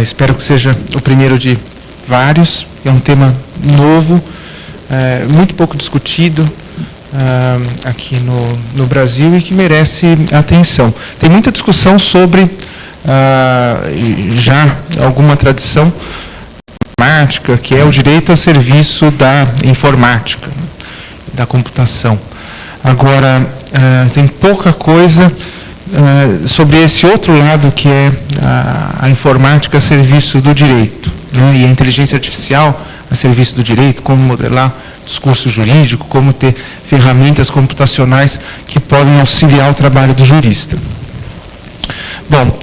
Espero que seja o primeiro de vários. É um tema novo, muito pouco discutido aqui no Brasil e que merece atenção. Tem muita discussão sobre já alguma tradição informática, que é o direito a serviço da informática, da computação. Agora, tem pouca coisa sobre esse outro lado, que é a informática a serviço do direito, né? E a inteligência artificial a serviço do direito, como modelar discurso jurídico, como ter ferramentas computacionais que podem auxiliar o trabalho do jurista. Bom,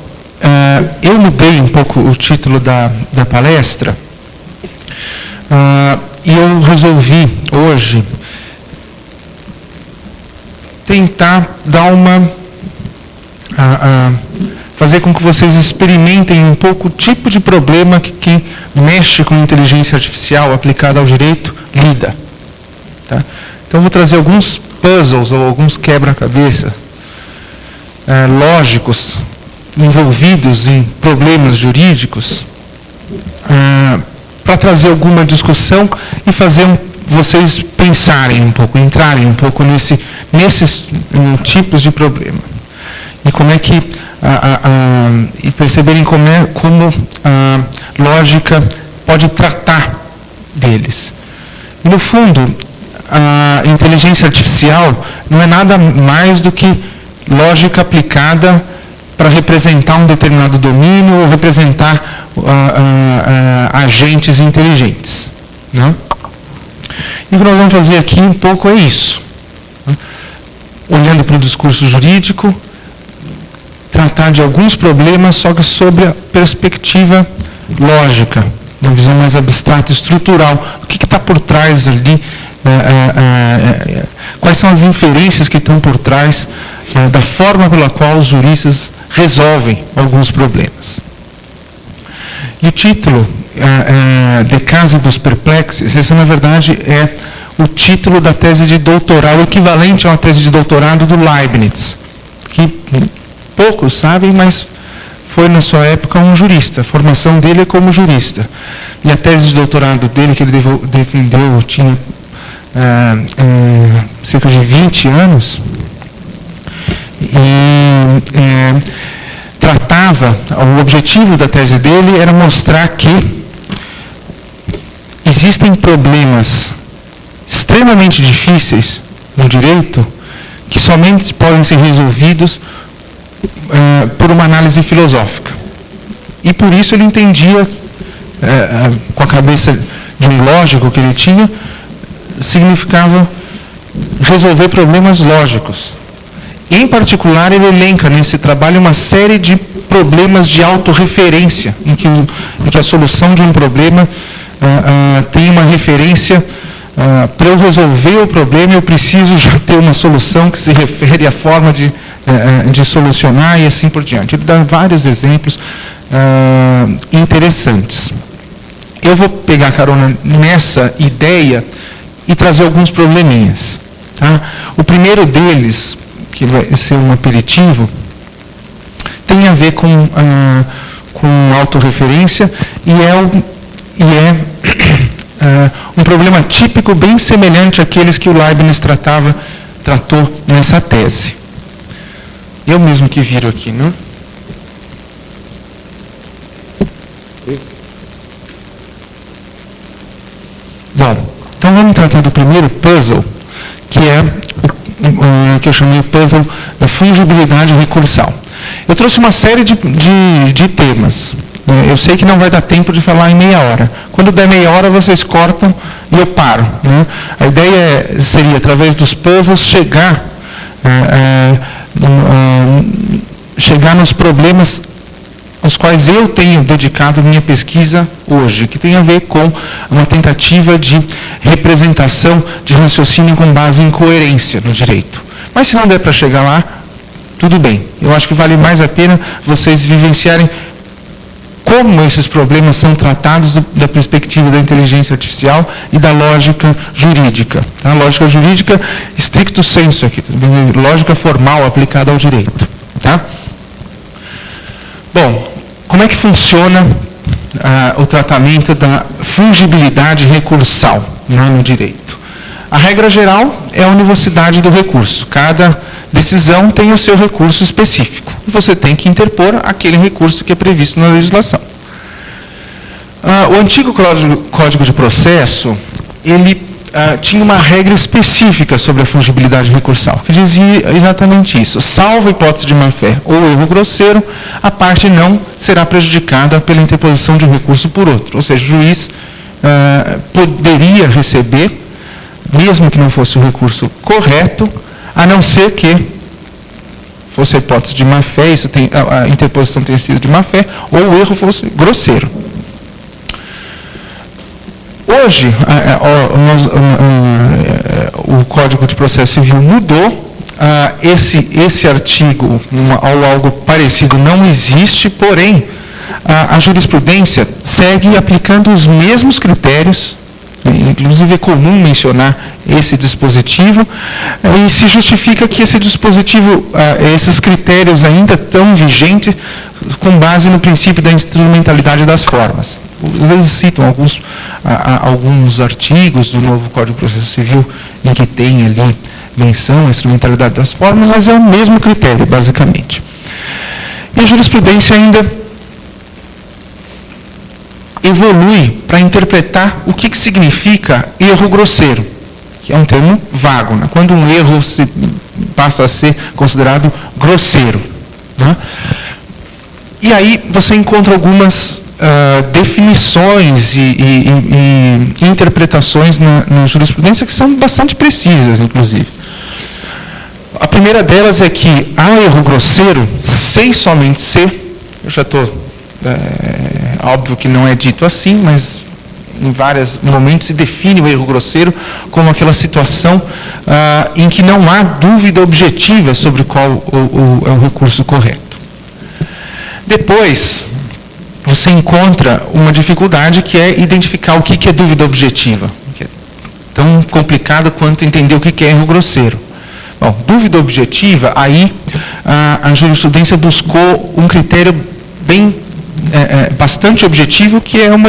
eu mudei um pouco o título da palestra e eu resolvi hoje tentar dar fazer com que vocês experimentem um pouco o tipo de problema que quem mexe com inteligência artificial aplicada ao direito lida. Tá? Então, vou trazer alguns puzzles ou alguns quebra-cabeça lógicos envolvidos em problemas jurídicos para trazer alguma discussão e fazer vocês pensarem um pouco, entrarem um pouco nesses tipos de problema. E como é que e perceberem como a lógica pode tratar deles. E, no fundo, a inteligência artificial não é nada mais do que lógica aplicada para representar um determinado domínio ou representar agentes inteligentes, né? E o que nós vamos fazer aqui um pouco é isso, né? Olhando para o discurso jurídico, tratar de alguns problemas, só que sobre a perspectiva lógica, uma visão mais abstrata, estrutural. O que está por trás ali? Quais são as inferências que estão por trás da forma pela qual os juristas resolvem alguns problemas? E o título, De Casibus Perplexis, esse, na verdade, é o título da tese de doutorado, equivalente a uma tese de doutorado do Leibniz, que poucos sabem, mas foi, na sua época, um jurista. A formação dele é como jurista. E a tese de doutorado dele, que ele defendeu, tinha cerca de 20 anos, e o objetivo da tese dele era mostrar que existem problemas extremamente difíceis no direito que somente podem ser resolvidos por uma análise filosófica. E por isso ele entendia, com a cabeça de um lógico que ele tinha, significava resolver problemas lógicos. Em particular, ele elenca nesse trabalho uma série de problemas de autorreferência, em que a solução de um problema tem uma referência. Para eu resolver o problema, eu preciso já ter uma solução que se refere à forma de solucionar e assim por diante. Ele dá vários exemplos interessantes. Eu vou pegar carona nessa ideia e trazer alguns probleminhas. Tá? O primeiro deles, que vai ser um aperitivo, tem a ver com autorreferência e é um problema típico bem semelhante àqueles que o Leibniz tratou nessa tese. Eu mesmo que viro aqui, não? Bom, então vamos tratar do primeiro puzzle, que é o que eu chamei de puzzle da fungibilidade recursal. Eu trouxe uma série de temas. Eu sei que não vai dar tempo de falar em meia hora. Quando der meia hora, vocês cortam e eu paro, né? A ideia seria, através dos puzzles, chegar nos problemas aos quais eu tenho dedicado minha pesquisa hoje, que tem a ver com uma tentativa de representação de raciocínio com base em coerência no direito. Mas se não der para chegar lá, tudo bem. Eu acho que vale mais a pena vocês vivenciarem como esses problemas são tratados da perspectiva da inteligência artificial e da lógica jurídica. A lógica jurídica, stricto sensu aqui, lógica formal aplicada ao direito. Tá? Bom, como é que funciona o tratamento da fungibilidade recursal no direito? A regra geral é a univocidade do recurso. Cada decisão tem o seu recurso específico. Você tem que interpor aquele recurso que é previsto na legislação. O antigo Código de Processo, ele tinha uma regra específica sobre a fungibilidade recursal, que dizia exatamente isso. Salvo a hipótese de má-fé ou erro grosseiro, a parte não será prejudicada pela interposição de um recurso por outro. Ou seja, o juiz poderia receber, mesmo que não fosse o recurso correto, a não ser que fosse a hipótese de má-fé, a interposição tenha sido de má-fé, ou o erro fosse grosseiro. Hoje, o Código de Processo Civil mudou, esse artigo, ou algo parecido, não existe, porém, a jurisprudência segue aplicando os mesmos critérios, inclusive é comum mencionar esse dispositivo, e se justifica que esse dispositivo, esses critérios ainda estão vigentes com base no princípio da instrumentalidade das formas. Às vezes citam alguns artigos do novo Código de Processo Civil em que tem ali menção à instrumentalidade das formas, mas é o mesmo critério, basicamente. E a jurisprudência ainda evolui para interpretar o que significa erro grosseiro, que é um termo vago, né? Quando um erro passa a ser considerado grosseiro, né? E aí você encontra algumas definições e interpretações na jurisprudência que são bastante precisas, inclusive. A primeira delas é que há erro grosseiro sem somente ser, eu já estou, óbvio que não é dito assim, mas em vários momentos se define o erro grosseiro como aquela situação em que não há dúvida objetiva sobre qual é o recurso correto. Depois, você encontra uma dificuldade que é identificar o que é dúvida objetiva, que é tão complicado quanto entender o que é erro grosseiro. Bom, dúvida objetiva, aí a jurisprudência buscou um critério bastante objetivo, que é uma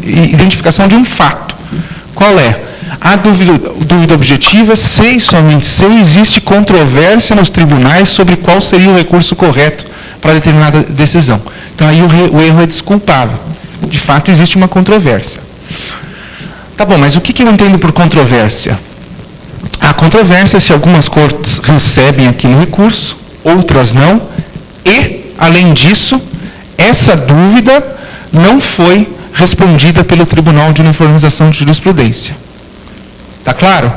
identificação de um fato. Qual é? A dúvida objetiva, se e somente se existe controvérsia nos tribunais sobre qual seria o recurso correto para determinada decisão. Então, aí o erro é desculpável. De fato, existe uma controvérsia. Tá bom, mas o que eu entendo por controvérsia? A controvérsia é se algumas cortes recebem aquele recurso, outras não, e, além disso, essa dúvida não foi respondida pelo Tribunal de Uniformização de Jurisprudência. Está claro?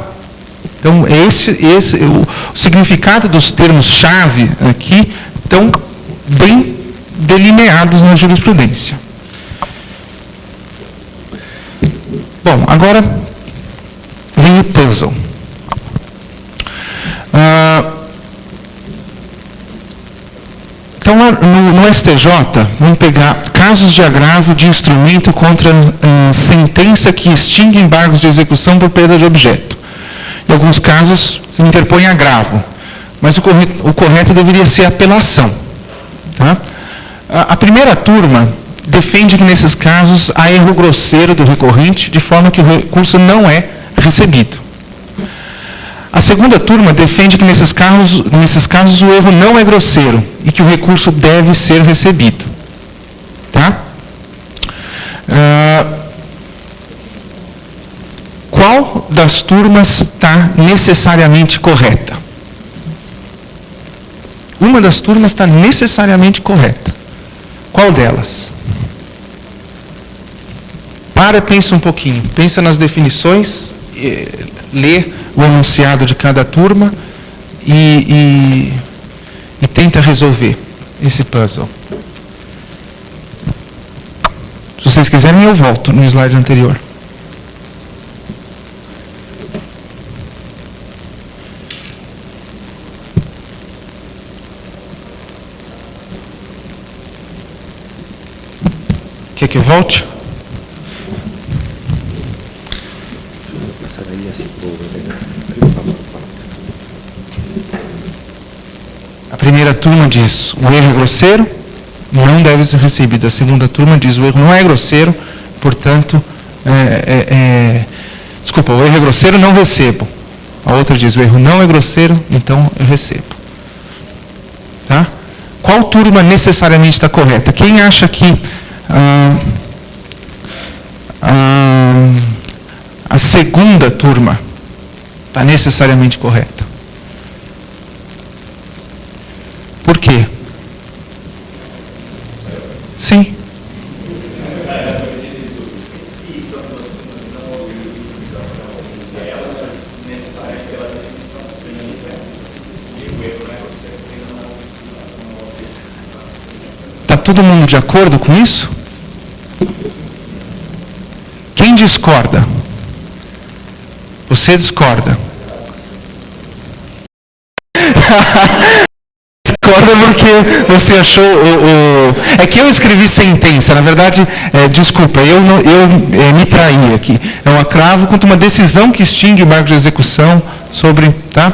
Então, o significado dos termos-chave aqui estão bem delineados na jurisprudência. Bom, agora vem o puzzle. Então, no STJ, vamos pegar casos de agravo de instrumento contra sentença que extingue embargos de execução por perda de objeto. Em alguns casos, se interpõe agravo, mas o correto deveria ser apelação. Tá? A primeira turma defende que, nesses casos, há erro grosseiro do recorrente, de forma que o recurso não é recebido. A segunda turma defende que, nesses casos, o erro não é grosseiro e que o recurso deve ser recebido. Tá? Qual das turmas está necessariamente correta? Uma das turmas está necessariamente correta. Qual delas? Pensa um pouquinho. Pensa nas definições, lê o enunciado de cada turma e tenta resolver esse puzzle. Se vocês quiserem, eu volto no slide anterior. Quer que eu volte? A primeira turma diz: o erro é grosseiro, não deve ser recebido. A segunda turma diz: o erro não é grosseiro, portanto, desculpa, o erro é grosseiro, não recebo. A outra diz: o erro não é grosseiro, então eu recebo. Tá? Qual turma necessariamente está correta? Quem acha que a segunda turma está necessariamente correta? Por quê? Sim. Está todo mundo de acordo com isso? Quem discorda? Você discorda. Discorda porque você achou É que eu escrevi sentença, na verdade, desculpa, eu me traí aqui. É um agravo contra uma decisão que extingue o marco de execução sobre, tá?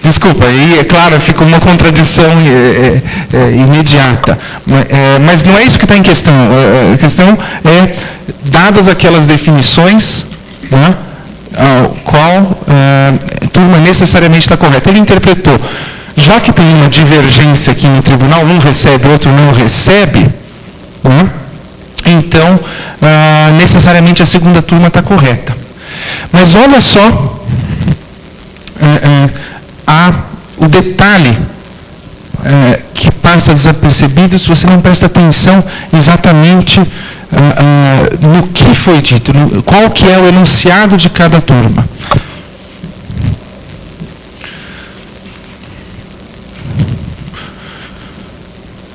Desculpa, aí é claro, fica uma contradição imediata. Mas não é isso que está em questão. A questão é, dadas aquelas definições, né, qual turma necessariamente está correta. Ele interpretou, já que tem uma divergência aqui no tribunal, um recebe, outro não recebe, né, então, necessariamente a segunda turma está correta. Mas olha só o detalhe que passa desapercebido se você não presta atenção exatamente no que foi dito, qual que é o enunciado de cada turma.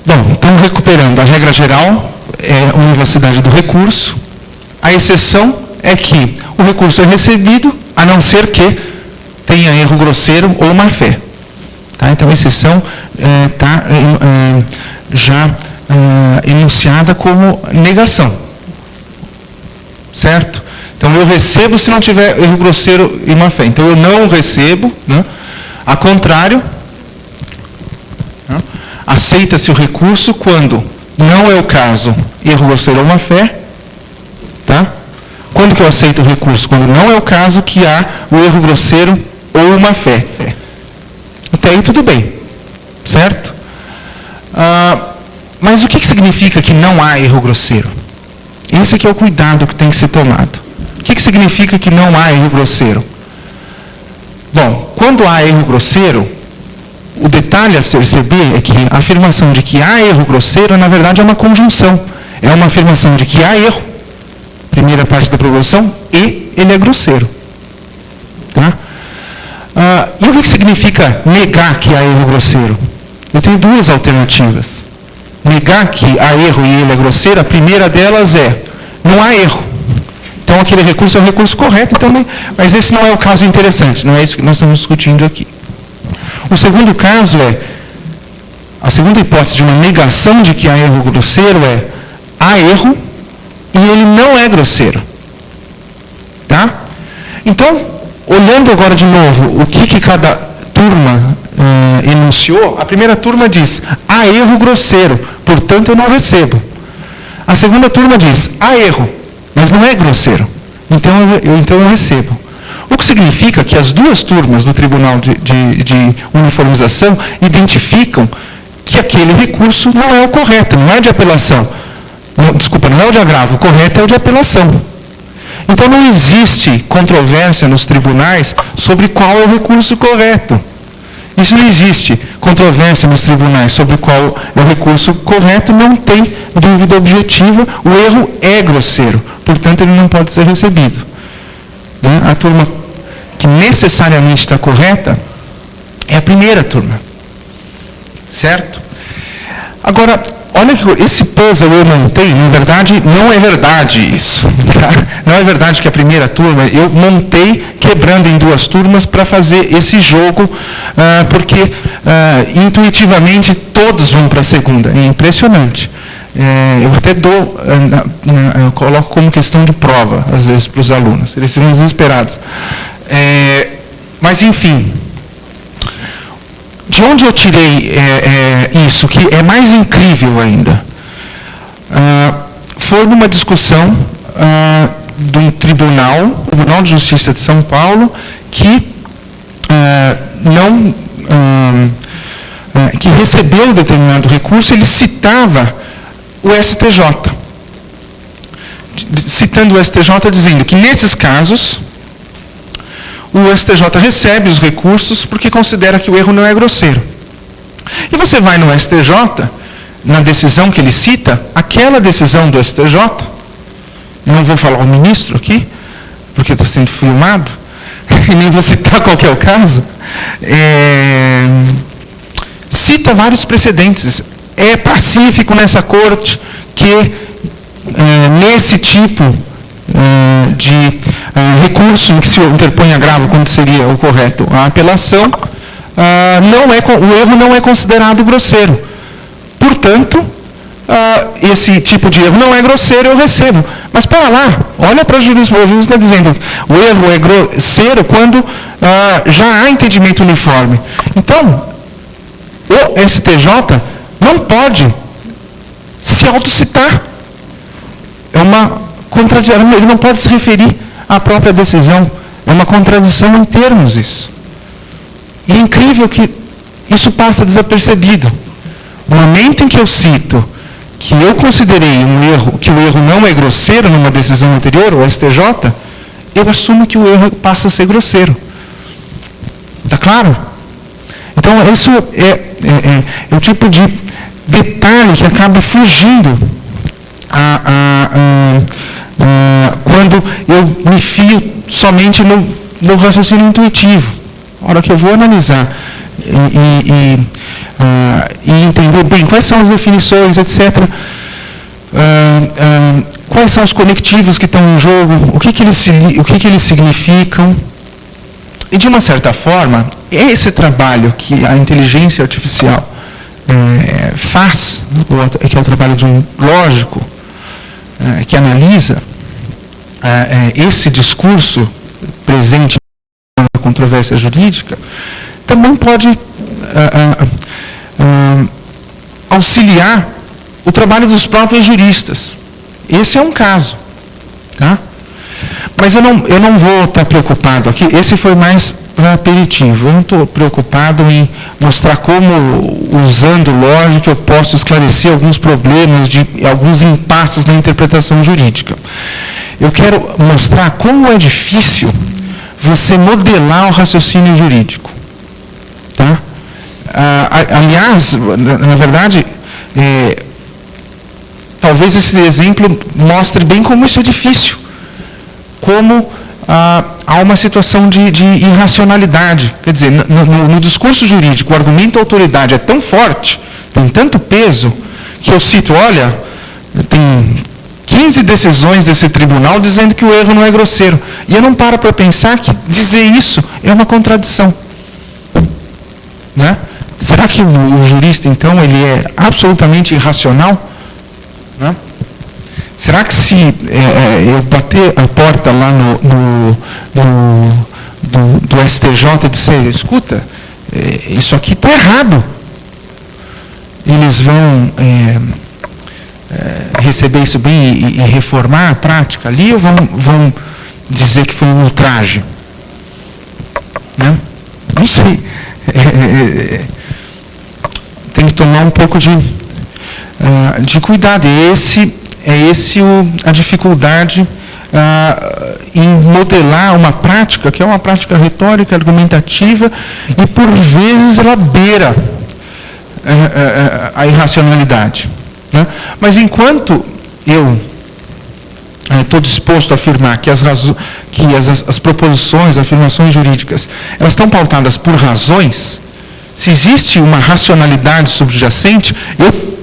Bom, então recuperando, a regra geral é a universidade do recurso, a exceção é que o recurso é recebido, a não ser que tenha erro grosseiro ou má-fé. Tá? Então, a exceção está já enunciada como negação. Certo? Então, eu recebo se não tiver erro grosseiro e má-fé. Então, eu não recebo. Né? A contrário, né? Aceita-se o recurso quando não é o caso erro grosseiro ou má-fé. Tá? Quando que eu aceito o recurso? Quando não é o caso que há o erro grosseiro ou uma fé. Até aí tudo bem, certo? Mas o que significa que não há erro grosseiro? Esse aqui é o cuidado que tem que ser tomado. O que significa que não há erro grosseiro? Bom, quando há erro grosseiro, o detalhe a perceber é que a afirmação de que há erro grosseiro, na verdade, é uma conjunção. É uma afirmação de que há erro, primeira parte da proposição, e ele é grosseiro. Tá? E o que significa negar que há erro grosseiro? Eu tenho duas alternativas. Negar que há erro e ele é grosseiro, a primeira delas é, não há erro. Então aquele recurso é o recurso correto, então, mas esse não é o caso interessante, não é isso que nós estamos discutindo aqui. O segundo caso a segunda hipótese de uma negação de que há erro grosseiro é, há erro e ele não é grosseiro. Tá? Então, olhando agora de novo o que cada turma enunciou, a primeira turma diz, há erro grosseiro, portanto eu não recebo. A segunda turma diz, há erro, mas não é grosseiro, então eu recebo. O que significa que as duas turmas do Tribunal de Uniformização identificam que aquele recurso não é o correto, não é de apelação. Não é o de agravo, o correto é o de apelação. Então não existe controvérsia nos tribunais sobre qual é o recurso correto. Isso não existe controvérsia nos tribunais sobre qual é o recurso correto, não tem dúvida objetiva, o erro é grosseiro, portanto ele não pode ser recebido. A turma que necessariamente está correta é a primeira turma. Certo? Agora, olha que esse puzzle eu montei, na verdade, não é verdade isso. Tá? Não é verdade que a primeira turma, eu montei quebrando em duas turmas para fazer esse jogo, porque intuitivamente todos vão para a segunda. É impressionante. Eu até eu coloco como questão de prova, às vezes, para os alunos. Eles ficam desesperados. Mas, enfim, De onde eu tirei isso, que é mais incrível ainda? Foi numa discussão de um Tribunal de Justiça de São Paulo, que que recebeu determinado recurso. Ele citava o STJ, citando o STJ, dizendo que nesses casos o STJ recebe os recursos porque considera que o erro não é grosseiro. E você vai no STJ, na decisão que ele cita, aquela decisão do STJ, não vou falar o ministro aqui, porque está sendo filmado, e nem vou citar qual que é o caso, cita vários precedentes. É pacífico nessa corte que nesse tipo de recurso em que se interpõe agravo, como seria o correto, a apelação, o erro não é considerado grosseiro. Portanto, esse tipo de erro não é grosseiro, eu recebo. Mas para lá, olha para a jurisprudência, o juiz está dizendo o erro é grosseiro quando já há entendimento uniforme. Então, o STJ não pode se autocitar. É uma contradição, ele não pode se referir à própria decisão. É uma contradição em termos isso. E é incrível que isso passa desapercebido. No momento em que eu cito que eu considerei que o erro não é grosseiro numa decisão anterior, o STJ, eu assumo que o erro passa a ser grosseiro. Está claro? Então, isso é o tipo de detalhe que acaba fugindo quando eu me fio somente no raciocínio intuitivo. A hora que eu vou analisar e entender bem quais são as definições, etc., quais são os conectivos que estão em jogo, o que eles significam. E, de uma certa forma, esse trabalho que a inteligência artificial faz, que é o trabalho de um lógico, que analisa esse discurso presente na controvérsia jurídica, também pode auxiliar o trabalho dos próprios juristas. Esse é um caso. Tá? Mas eu não vou estar preocupado aqui, esse foi mais para aperitivo. Eu não estou preocupado em mostrar como, usando lógica, eu posso esclarecer alguns problemas, alguns impasses na interpretação jurídica. Eu quero mostrar como é difícil você modelar o raciocínio jurídico. Tá? Aliás, na verdade, talvez esse exemplo mostre bem como isso é difícil. Como há uma situação de irracionalidade. Quer dizer, no discurso jurídico, o argumento da autoridade é tão forte, tem tanto peso, que eu cito, olha, tem 15 decisões desse tribunal dizendo que o erro não é grosseiro. E eu não paro para pensar que dizer isso é uma contradição. Né? Será que o jurista, então, ele é absolutamente irracional? Né? Será que se eu bater a porta lá do STJ e disser, escuta, isso aqui está errado, eles vão receber isso bem e reformar a prática ali, ou vão dizer que foi um ultraje? Né? Não sei. Tem que tomar um pouco de cuidado. A dificuldade em modelar uma prática, que é uma prática retórica, argumentativa, e por vezes ela beira a irracionalidade. Né? Mas enquanto eu estou disposto a afirmar que as proposições, afirmações jurídicas, elas estão pautadas por razões, se existe uma racionalidade subjacente, eu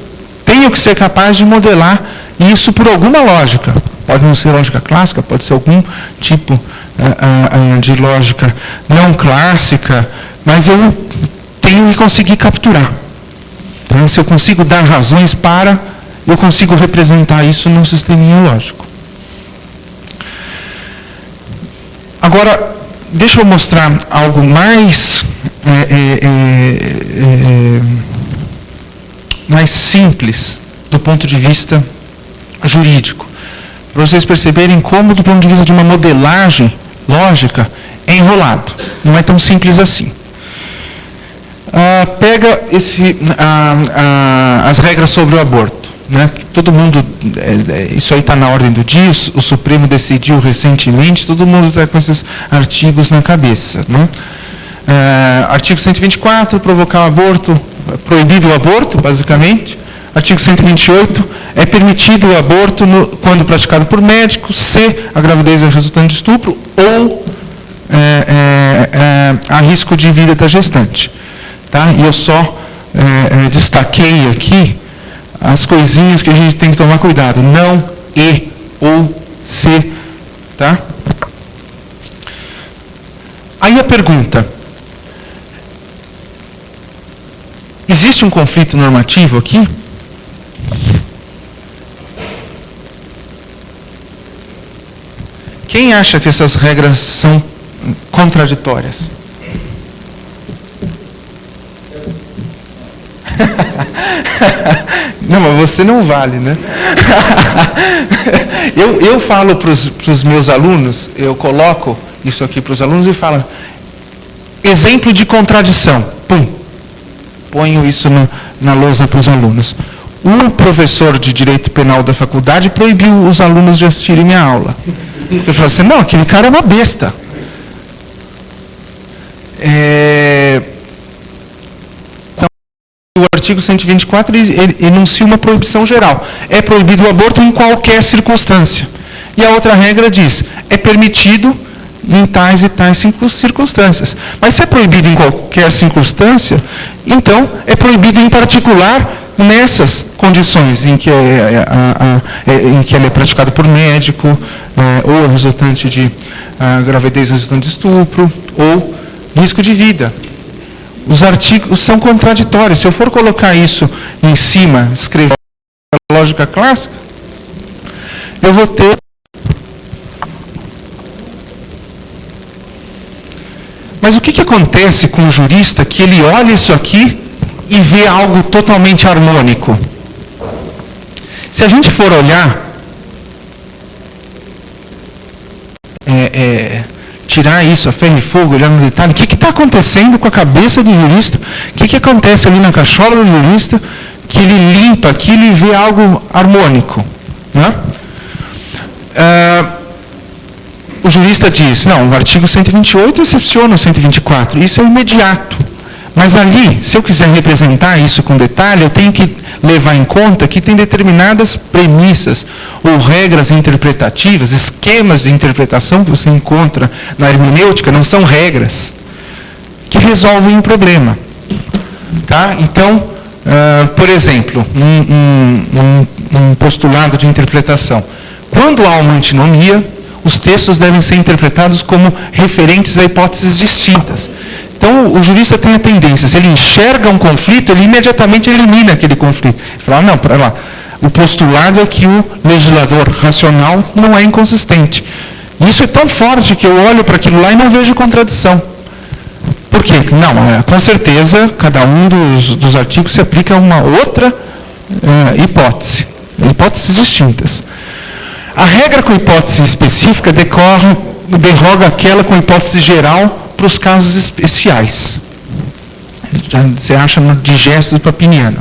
tenho que ser capaz de modelar isso por alguma lógica. Pode não ser lógica clássica, pode ser algum tipo de lógica não clássica, mas eu tenho que conseguir capturar. Então, se eu consigo dar razões eu consigo representar isso num sisteminha lógico. Agora, deixa eu mostrar algo mais mais simples do ponto de vista jurídico, para vocês perceberem como, do ponto de vista de uma modelagem lógica, é enrolado. Não é tão simples assim. Pega as regras sobre o aborto. Né? Todo mundo, isso aí está na ordem do dia, o Supremo decidiu recentemente, todo mundo está com esses artigos na cabeça. Né? Artigo 124, provocar o aborto, proibido o aborto, basicamente. Artigo 128, é permitido o aborto quando praticado por médico, se a gravidez é resultante de estupro ou há risco de vida da gestante. Tá? E eu só destaquei aqui as coisinhas que a gente tem que tomar cuidado. Não, e, ou, se. Tá? Aí a pergunta. Existe um conflito normativo aqui? Quem acha que essas regras são contraditórias? Não, mas você não vale, né? eu falo para os meus alunos, eu coloco isso aqui para os alunos e falo, exemplo de contradição, pum, ponho isso na lousa para os alunos. Um professor de direito penal da faculdade proibiu os alunos de assistirem minha aula. Eu falo assim, não, aquele cara é uma besta. O artigo 124 ele enuncia uma proibição geral. É proibido o aborto em qualquer circunstância. E a outra regra diz, é permitido em tais e tais circunstâncias. Mas se é proibido em qualquer circunstância, então é proibido em particular nessas condições em que ele é praticado por médico, ou resultante de gravidez resultante de estupro, ou risco de vida. Os artigos são contraditórios. Se eu for colocar isso em cima, escrever a lógica clássica, eu vou ter Mas o que acontece com o jurista que ele olha isso aqui e vê algo totalmente harmônico? Se a gente for olhar, tirar isso a ferro e fogo, olhar no detalhe, o que está acontecendo com a cabeça do jurista? O que acontece ali na cachola do jurista que ele limpa aquilo e vê algo harmônico? Né? O jurista diz, não, o artigo 128 excepciona o 124, isso é imediato. Mas ali, se eu quiser representar isso com detalhe, eu tenho que levar em conta que tem determinadas premissas ou regras interpretativas, esquemas de interpretação que você encontra na hermenêutica, não são regras, que resolvem o problema. Tá? Então, por exemplo, um postulado de interpretação. Quando há uma antinomia, os textos devem ser interpretados como referentes a hipóteses distintas. Então, o jurista tem a tendência, se ele enxerga um conflito, ele imediatamente elimina aquele conflito. Ele fala, não, para lá, o postulado é que o legislador racional não é inconsistente. Isso é tão forte que eu olho para aquilo lá e não vejo contradição. Por quê? Não, com certeza, cada um dos artigos se aplica a uma outra hipótese, hipóteses distintas. A regra com hipótese específica derroga aquela com hipótese geral para os casos especiais. Você acha no digesto papiniano.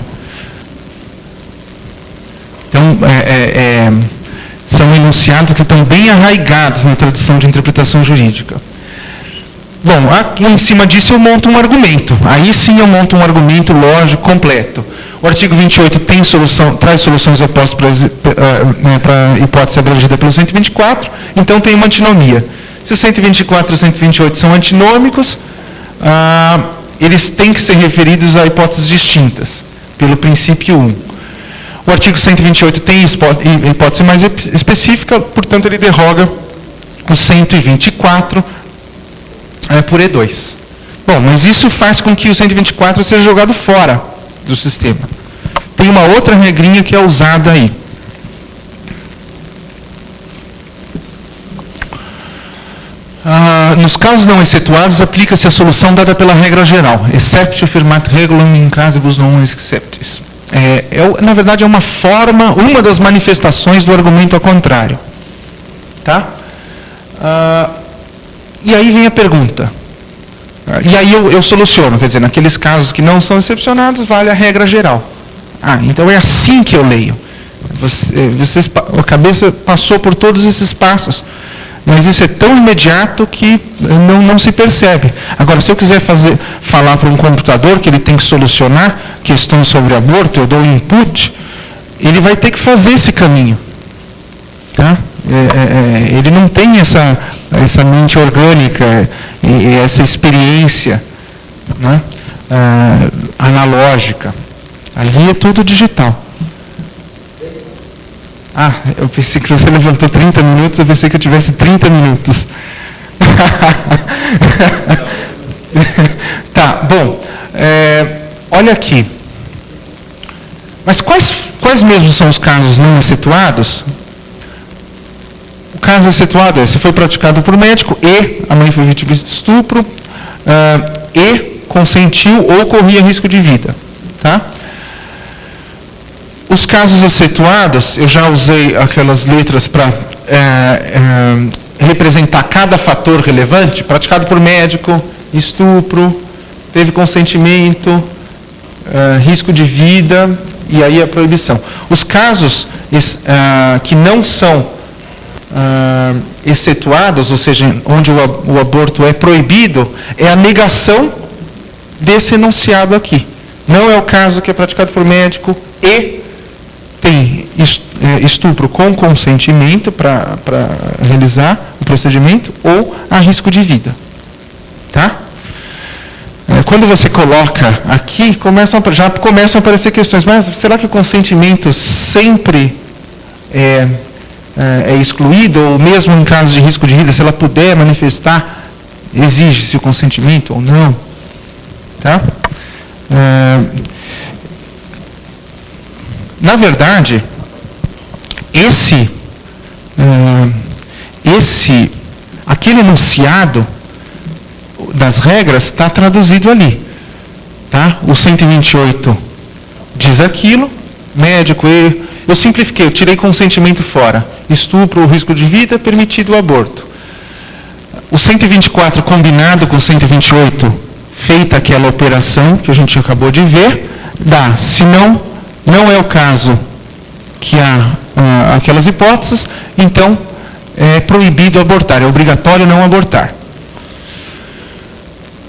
Então, são enunciados que estão bem arraigados na tradição de interpretação jurídica. Bom, aqui em cima disso eu monto um argumento. Aí sim eu monto um argumento lógico completo. O artigo 28 traz soluções opostas para a hipótese abrangida pelo 124, então tem uma antinomia. Se o 124 e o 128 são antinômicos, eles têm que ser referidos a hipóteses distintas, pelo princípio 1. O artigo 128 tem hipótese mais específica, portanto ele derroga o 124 por E2. Bom, mas isso faz com que o 124 seja jogado fora do sistema. Tem uma outra regrinha que é usada aí. nos casos não excetuados, aplica-se a solução dada pela regra geral. Except firmat regulam in casibus non exceptis. Na verdade, é uma forma, uma das manifestações do argumento ao contrário. Tá? E aí vem a pergunta. E aí eu soluciono, quer dizer, naqueles casos que não são excepcionados, vale a regra geral. Então é assim que eu leio. A cabeça passou por todos esses passos, mas isso é tão imediato que não se percebe. Agora, se eu quiser falar para um computador que ele tem que solucionar questões sobre aborto, eu dou input, ele vai ter que fazer esse caminho. Tá? Ele não tem essa mente orgânica e essa experiência, né, analógica. Ali é tudo digital. Eu pensei que você levantou 30 minutos, eu pensei que eu tivesse 30 minutos. Tá, bom. Olha aqui. Mas quais mesmo são os casos não excetuados? O caso excetuado é se foi praticado por médico e a mãe foi vítima de estupro e consentiu ou corria risco de vida. Tá? Os casos excetuados, eu já usei aquelas letras para representar cada fator relevante, praticado por médico, estupro, teve consentimento, risco de vida, e aí a proibição. Os casos que não são excetuados, ou seja, onde o aborto é proibido, é a negação desse enunciado aqui. Não é o caso que é praticado por médico e tem estupro com consentimento para realizar o procedimento ou há risco de vida. Tá? Quando você coloca aqui, já começam a aparecer questões. Mas será que o consentimento sempre é excluído? Ou mesmo em caso de risco de vida, se ela puder manifestar, exige-se o consentimento ou não? Tá? Na verdade, aquele enunciado das regras está traduzido ali. Tá? O 128 diz aquilo, médico, eu simplifiquei, eu tirei consentimento fora. Estupro ou risco de vida, permitido o aborto. O 124 combinado com o 128, feita aquela operação que a gente acabou de ver, dá, se não é o caso que há aquelas hipóteses, então é proibido abortar, é obrigatório não abortar.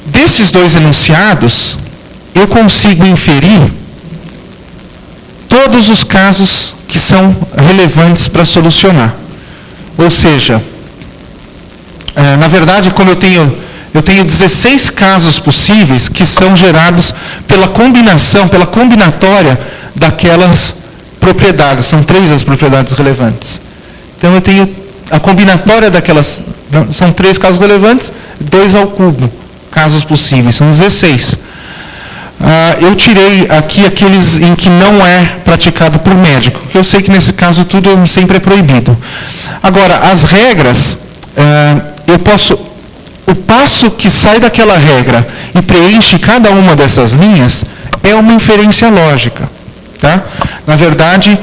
Desses dois enunciados, eu consigo inferir todos os casos que são relevantes para solucionar. Ou seja, na verdade, como eu tenho 16 casos possíveis que são gerados pela combinatória daquelas propriedades. São 3 as propriedades relevantes. Então, eu tenho a combinatória daquelas... São 3 casos relevantes, 2 ao cubo. Casos possíveis, são 16. Eu tirei aqui aqueles em que não é praticado por médico, porque eu sei que nesse caso tudo sempre é proibido. Agora, as regras, o passo que sai daquela regra e preenche cada uma dessas linhas é uma inferência lógica. Tá? Na verdade,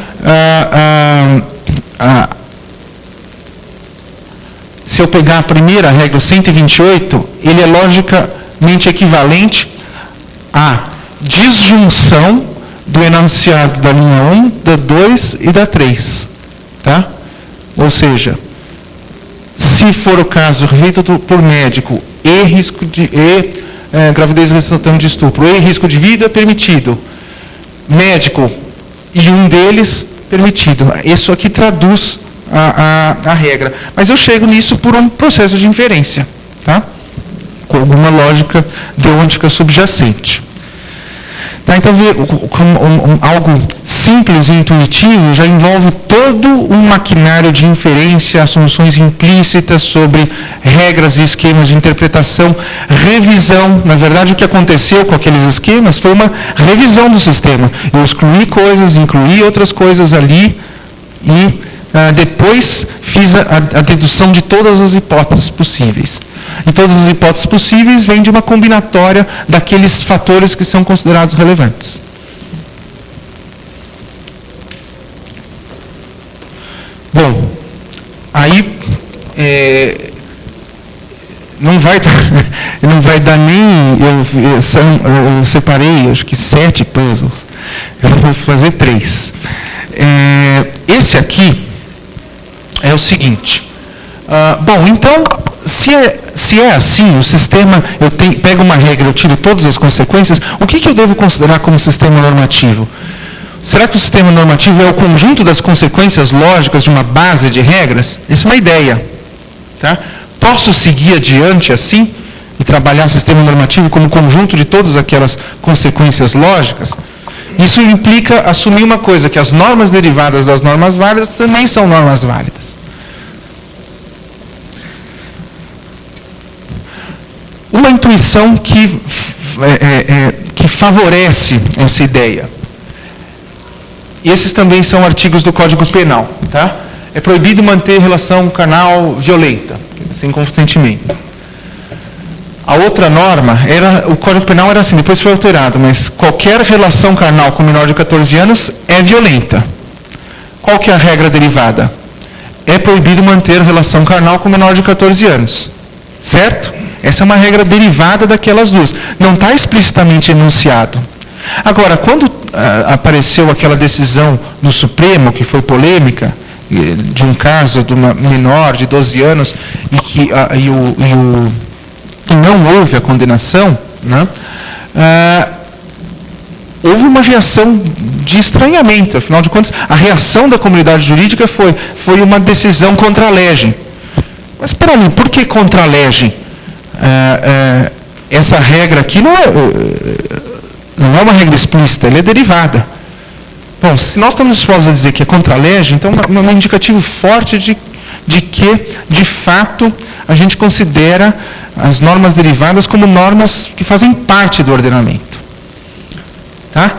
se eu pegar a primeira regra, o 128, ele é logicamente equivalente à disjunção do enunciado da linha 1, da 2 e da 3. Tá? Ou seja, se for o caso feito por médico gravidez resultante de estupro e risco de vida, permitido. Médico e um deles, permitido. Isso aqui traduz a regra. Mas eu chego nisso por um processo de inferência, tá? Com alguma lógica deontica subjacente. Tá? Então, algo simples e intuitivo já envolve todo um maquinário de inferência, assunções implícitas sobre regras e esquemas de interpretação, revisão. Na verdade, o que aconteceu com aqueles esquemas foi uma revisão do sistema. Eu excluí coisas, incluí outras coisas ali e depois fiz a dedução de todas as hipóteses possíveis. E todas as hipóteses possíveis vêm de uma combinatória daqueles fatores que são considerados relevantes. Bom, aí não vai dar nem... Eu separei, acho que 7 puzzles. Eu vou fazer 3. Esse aqui é o seguinte. Bom, então, se é assim, o sistema, pego uma regra, eu tiro todas as consequências, o que eu devo considerar como sistema normativo? Será que o sistema normativo é o conjunto das consequências lógicas de uma base de regras? Essa é uma ideia. Tá? Posso seguir adiante assim e trabalhar o sistema normativo como conjunto de todas aquelas consequências lógicas? Isso implica assumir uma coisa, que as normas derivadas das normas válidas também são normas válidas. Uma intuição que favorece essa ideia. E esses também são artigos do Código Penal. Tá? É proibido manter relação carnal violenta, sem consentimento. A outra norma, o Código Penal era assim, depois foi alterado, mas qualquer relação carnal com menor de 14 anos é violenta. Qual que é a regra derivada? É proibido manter relação carnal com menor de 14 anos. Certo? Essa é uma regra derivada daquelas duas. Não está explicitamente enunciado. Agora, quando apareceu aquela decisão do Supremo, que foi polêmica, de um caso de uma menor de 12 anos, e não houve a condenação, né? Houve uma reação de estranhamento. Afinal de contas, a reação da comunidade jurídica foi uma decisão contra a legem. Mas, espera aí, por que contra a legem? Essa regra aqui não é uma regra explícita, ela é derivada. Bom, se nós estamos dispostos a dizer que é contra a legem, então é um indicativo forte de que, de fato, a gente considera as normas derivadas como normas que fazem parte do ordenamento. Tá?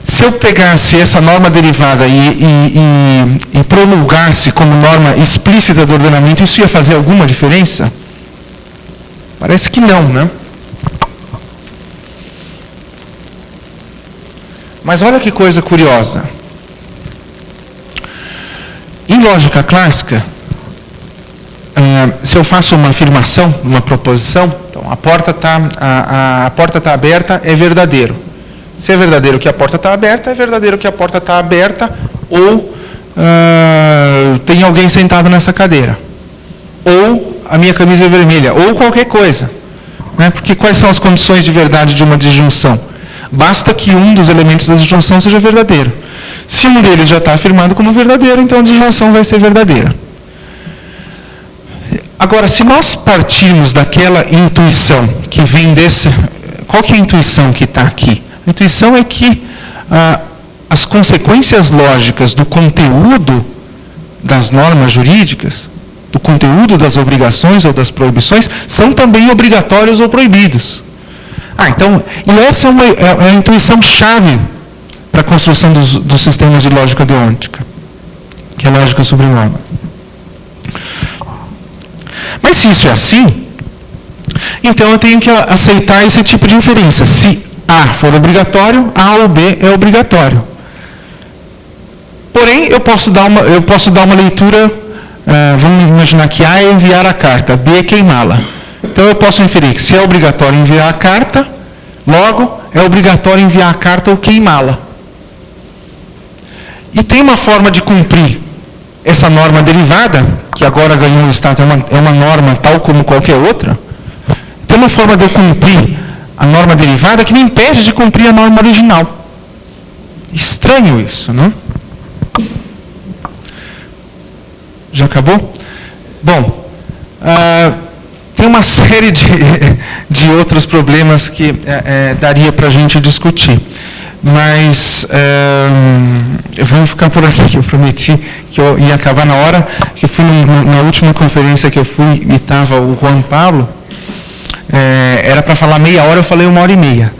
Se eu pegasse essa norma derivada e promulgasse como norma explícita do ordenamento, isso ia fazer alguma diferença? Parece que não, né? Mas olha que coisa curiosa. Em lógica clássica, se eu faço uma afirmação, uma proposição, então a porta está aberta, é verdadeiro. Se é verdadeiro que a porta está aberta, é verdadeiro que a porta está aberta, ou tem alguém sentado nessa cadeira. Ou a minha camisa é vermelha, ou qualquer coisa. Né? Porque quais são as condições de verdade de uma disjunção? Basta que um dos elementos da disjunção seja verdadeiro. Se um deles já está afirmado como verdadeiro, então a disjunção vai ser verdadeira. Agora, se nós partirmos daquela intuição que vem desse... Qual que é a intuição que está aqui? A intuição é que as consequências lógicas do conteúdo das normas jurídicas, do conteúdo das obrigações ou das proibições, são também obrigatórios ou proibidos. Então, e essa é a intuição chave para a construção dos sistemas de lógica deontica, que é a lógica sobre normas. Mas se isso é assim, então eu tenho que aceitar esse tipo de inferência. Se A for obrigatório, A ou B é obrigatório. Porém, eu posso dar uma leitura, vamos imaginar que A é enviar a carta, B é queimá-la. Então eu posso inferir que se é obrigatório enviar a carta, logo é obrigatório enviar a carta ou queimá-la. E tem uma forma de cumprir essa norma derivada, que agora ganhou o status, é uma norma tal como qualquer outra. Tem uma forma de eu cumprir a norma derivada que me impede de cumprir a norma original. Estranho isso, não? Já acabou? Bom, tem uma série de outros problemas que daria para a gente discutir. Mas vamos ficar por aqui, que eu prometi que eu ia acabar na hora, que eu fui na última conferência que eu fui e estava o Juan Pablo, era para falar meia hora, eu falei 1h30.